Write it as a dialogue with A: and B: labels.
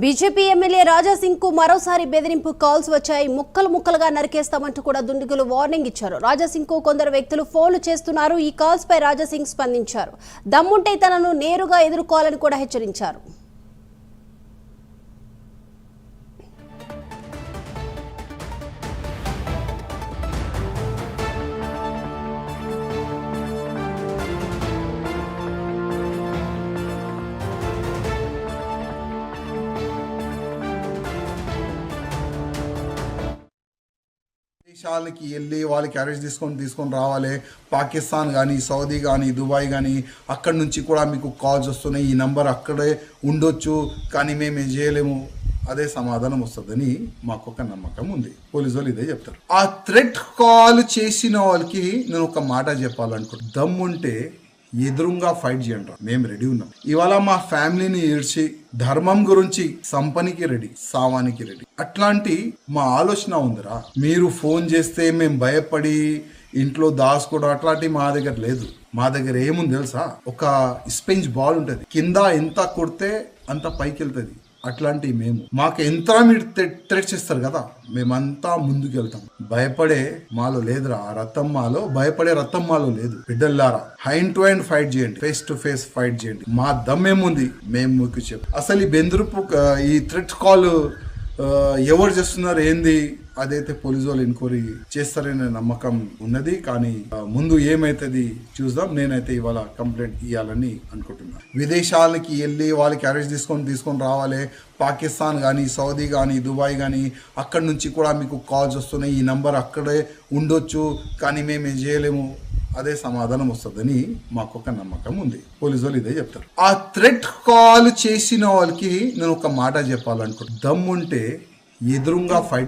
A: BJP MLA Raja Singh కు మరోసారి బెదిరింపు కాల్స్ వచ్చాయి. ముక్కలు ముక్కలుగా నరికేస్తామంటూ కూడా దుండగులు వార్నింగ్ ఇచ్చారు. రాజాసింగ్ కు కొందరు వ్యక్తులు ఫోన్లు చేస్తున్నారు. ఈ కాల్స్ పై రాజాసింగ్ స్పందించారు. దమ్ముంటే తనను నేరుగా ఎదుర్కోవాలని కూడా హెచ్చరించారు.
B: దేశాలకి వెళ్ళి వాళ్ళకి అరెస్ట్ తీసుకొని రావాలి. పాకిస్తాన్ కానీ, సౌదీ కానీ, దుబాయ్ కానీ అక్కడి నుంచి కూడా మీకు కాల్స్ వస్తున్నాయి. ఈ నంబర్ అక్కడే ఉండొచ్చు, కానీ మేము ఏం చేయలేము. అదే సమాధానం వస్తుందని మాకు ఒక నమ్మకం ఉంది. పోలీసు వాళ్ళు ఇదే చెప్తారు. ఆ థ్రెట్ కాల్ చేసిన వాళ్ళకి నేను ఒక మాట చెప్పాలనుకుంటున్నాను. దమ్ముంటే ఎదురుగా ఫైట్ చేయండి, మేము రెడీ ఉన్నాం. ఇవాళ మా ఫ్యామిలీని ఏడ్చి ధర్మం గురించి సంపనికి రెడీ, సావానికి రెడీ. అట్లాంటి మా ఆలోచన ఉందిరా. మీరు ఫోన్ చేస్తే మేము భయపడి ఇంట్లో దాచుకోవడం అట్లాంటి మా దగ్గర లేదు. మా దగ్గర ఏముంది తెలుసా, ఒక స్పెంజ్ బాల్ ఉంటుంది, కింద ఎంత కొడితే అంత పైకి వెళ్తుంది. అట్లాంటి మేము, మాకు ఎంత మీరు థ్రెట్స్ ఇస్తారు కదా, మేమంతా ముందుకు వెళ్తాం. భయపడే మాలో లేదురా రథం మాలో, భయపడే రథం మాలో లేదు. బిడ్డల్లారా, హ్యాండ్ టు హ్యాండ్ ఫైట్ చేయండి, ఫేస్ టు ఫేస్ ఫైట్ చేయండి. మా దమ్మేముంది మేము మీకు చెప్పు. అసలు ఈ బెదిరింపు, ఈ థ్రెట్ కాల్ ఎవరు చేస్తున్నారు ఏంది, అదైతే పోలీసు వాళ్ళు ఎంక్వైరీ చేస్తారనే నమ్మకం ఉన్నది. కానీ ముందు ఏమైతుంది చూద్దాం. నేనైతే ఇవాళ కంప్లైంట్ ఇవ్వాలని అనుకుంటున్నాను. విదేశాలకి వెళ్ళి వాళ్ళకి అరెస్ట్ తీసుకొని రావాలి. పాకిస్తాన్ కానీ, సౌదీ కానీ, దుబాయ్ కానీ అక్కడి నుంచి కూడా మీకు కాల్స్ వస్తున్నాయి. ఈ నంబర్ అక్కడే ఉండొచ్చు, కానీ మేము ఏం చేయలేము. అదే సమాధానం వస్తుందని మాకు ఒక నమ్మకం ఉంది. పోలీసు వాళ్ళు ఇదే చెప్తారు. ఆ థ్రెట్ కాల్ చేసిన వాళ్ళకి నేను ఒక మాట చెప్పాలనుకుంటున్నాను. దమ్ముంటే ఎదురుగా ఫైట్